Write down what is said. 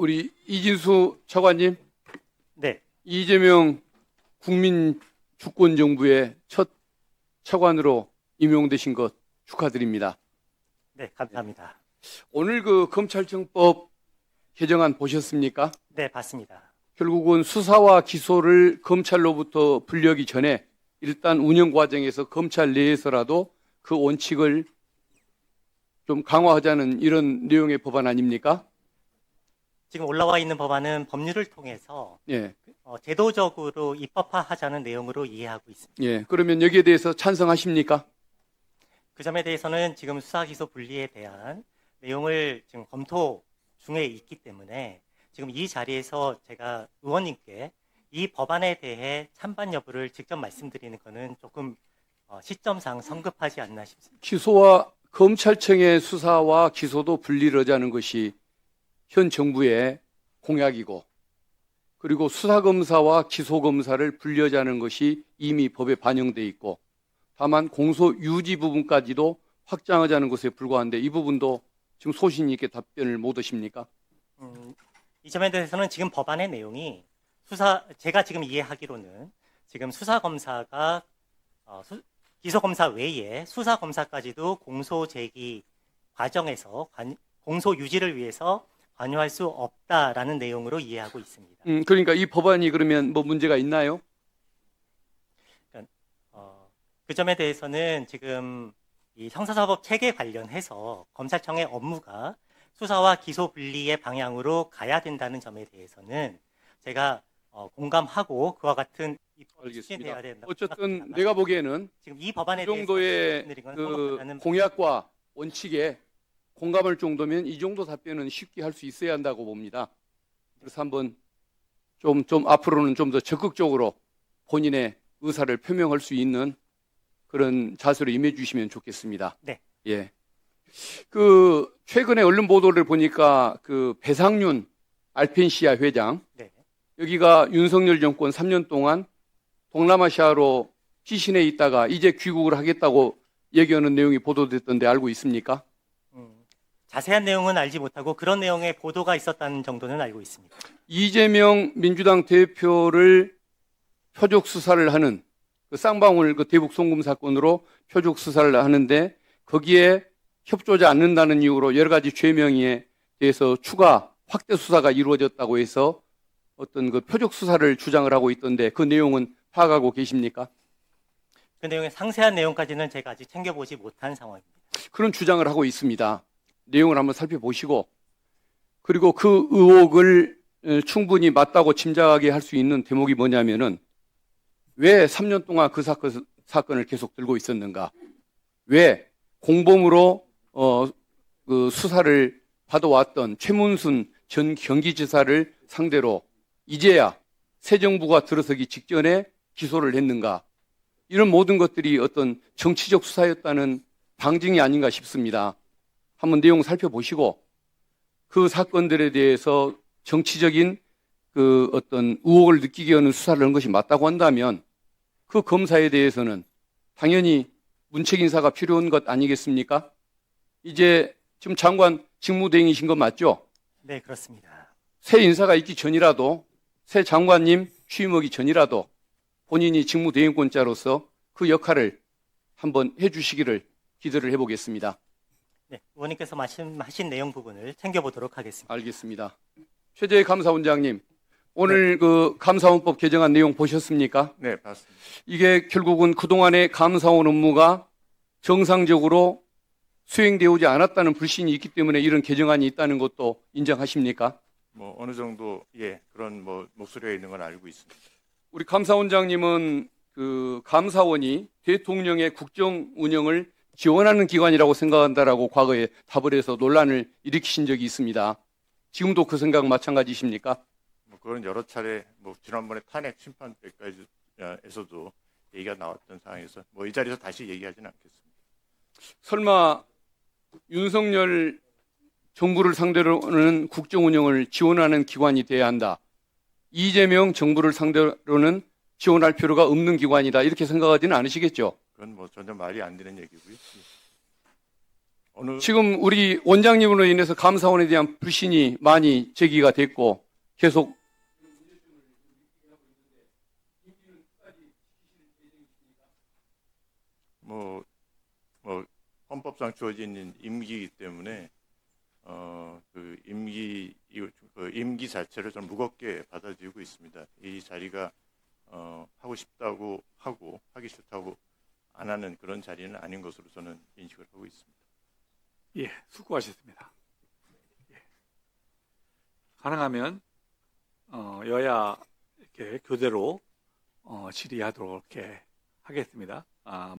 우리 이진수 차관님, 네, 이재명 국민주권정부의 첫 차관으로 임용되신 것 축하드립니다. 네, 감사합니다. 오늘 그 검찰청법 개정안 보셨습니까? 네, 봤습니다. 결국은 수사와 기소를 검찰로부터 분리하기 전에 일단 운영 과정에서 검찰 내에서라도 그 원칙을 좀 강화하자는 이런 내용의 법안 아닙니까? 지금 올라와 있는 법안은 법률을 통해서 예. 제도적으로 입법화하자는 내용으로 이해하고 있습니다. 예. 그러면 여기에 대해서 찬성하십니까? 그 점에 대해서는 지금 수사기소 분리에 대한 내용을 지금 검토 중에 있기 때문에 지금 이 자리에서 제가 의원님께 이 법안에 대해 찬반 여부를 직접 말씀드리는 것은 조금 시점상 성급하지 않나 싶습니다. 기소와 검찰청의 수사와 기소도 분리를 하자는 것이 현 정부의 공약이고, 그리고 수사검사와 기소검사를 분리하자는 것이 이미 법에 반영돼 있고, 다만 공소 유지 부분까지도 확장하자는 것에 불과한데 이 부분도 지금 소신 있게 답변을 못 하십니까? 이 점에 대해서는 지금 법안의 내용이 제가 지금 이해하기로는 지금 수사검사가 기소검사 외에 수사검사까지도 공소 제기 과정에서 공소 유지를 위해서 관여할 수 없다라는 내용으로 이해하고 있습니다. 그러니까 이 법안이 그러면 뭐 문제가 있나요? 그 점에 대해서는 지금 이 형사사법 체계 관련해서 검찰청의 업무가 수사와 기소 분리의 방향으로 가야 된다는 점에 대해서는 제가 공감하고 그와 같은 입법이 추진돼야 된다. 어쨌든 내가 보기에는 지금 이 법안에 그 정도의 대해서 그 공약과 원칙에 공감할 정도면 이 정도 답변은 쉽게 할 수 있어야 한다고 봅니다. 그래서 한번 좀 앞으로는 좀 더 적극적으로 본인의 의사를 표명할 수 있는 그런 자세로 임해 주시면 좋겠습니다. 네. 예. 그 최근에 언론 보도를 보니까 그 배상윤 알펜시아 회장, 네. 여기가 윤석열 정권 3년 동안 동남아시아로 피신해 있다가 이제 귀국을 하겠다고 얘기하는 내용이 보도됐던데 알고 있습니까? 자세한 내용은 알지 못하고 그런 내용의 보도가 있었다는 정도는 알고 있습니다. 이재명 민주당 대표를 표적 수사를 하는 그 쌍방울 그 대북 송금 사건으로 표적 수사를 하는데 거기에 협조하지 않는다는 이유로 여러 가지 죄명에 대해서 추가 확대 수사가 이루어졌다고 해서 어떤 그 표적 수사를 주장을 하고 있던데 그 내용은 파악하고 계십니까? 그 내용의 상세한 내용까지는 제가 아직 챙겨보지 못한 상황입니다. 그런 주장을 하고 있습니다. 내용을 한번 살펴보시고, 그리고 그 의혹을 충분히 맞다고 짐작하게 할 수 있는 대목이 뭐냐면은 왜 3년 동안 그 사건을 계속 들고 있었는가? 왜 공범으로 그 수사를 받아왔던 최문순 전 경기지사를 상대로 이제야 새 정부가 들어서기 직전에 기소를 했는가? 이런 모든 것들이 어떤 정치적 수사였다는 방증이 아닌가 싶습니다. 한번 내용 살펴보시고 그 사건들에 대해서 정치적인 그 어떤 의혹을 느끼게 하는 수사를 한 것이 맞다고 한다면 그 검사에 대해서는 당연히 문책 인사가 필요한 것 아니겠습니까? 이제 지금 장관 직무대행이신 거 맞죠? 네, 그렇습니다. 새 인사가 있기 전이라도 새 장관님 취임하기 전이라도 본인이 직무대행권자로서 그 역할을 한번 해주시기를 기대를 해보겠습니다. 네, 의원님께서 말씀하신 내용 부분을 챙겨보도록 하겠습니다. 알겠습니다. 최재해 감사원장님, 오늘 그 감사원법 개정안 내용 보셨습니까? 네, 봤습니다. 이게 결국은 그동안의 감사원 업무가 정상적으로 수행되어 오지 않았다는 불신이 있기 때문에 이런 개정안이 있다는 것도 인정하십니까? 뭐 어느 정도 그런 뭐 목소리가 있는 건 알고 있습니다. 우리 감사원장님은 그 감사원이 대통령의 국정 운영을 지원하는 기관이라고 생각한다라고 과거에 답을 해서 논란을 일으키신 적이 있습니다. 지금도 그 생각 마찬가지십니까? 뭐 그건 여러 차례 뭐 지난번에 탄핵 심판 때까지에서도 얘기가 나왔던 상황에서 뭐 이 자리에서 다시 얘기하지는 않겠습니다. 설마 윤석열 정부를 상대로는 국정 운영을 지원하는 기관이 돼야 한다. 이재명 정부를 상대로는 지원할 필요가 없는 기관이다. 이렇게 생각하지는 않으시겠죠? 그건 뭐 전혀 말이 안 되는 얘기고요. 어느 지금 우리 원장님으로 인해서 감사원에 대한 불신이 많이 제기가 됐고 계속 뭐 헌법상 주어진 임기이기 때문에 그 임기 자체를 좀 무겁게 받아들이고 있습니다. 이 자리가 하고 싶다고 하고 하기 싫다고 안 하는 그런 자리는 아닌 것으로 저는 인식을 하고 있습니다. 예, 수고하셨습니다. 예. 가능하면 여야 이렇게 교대로 질의하도록 이렇게 하겠습니다.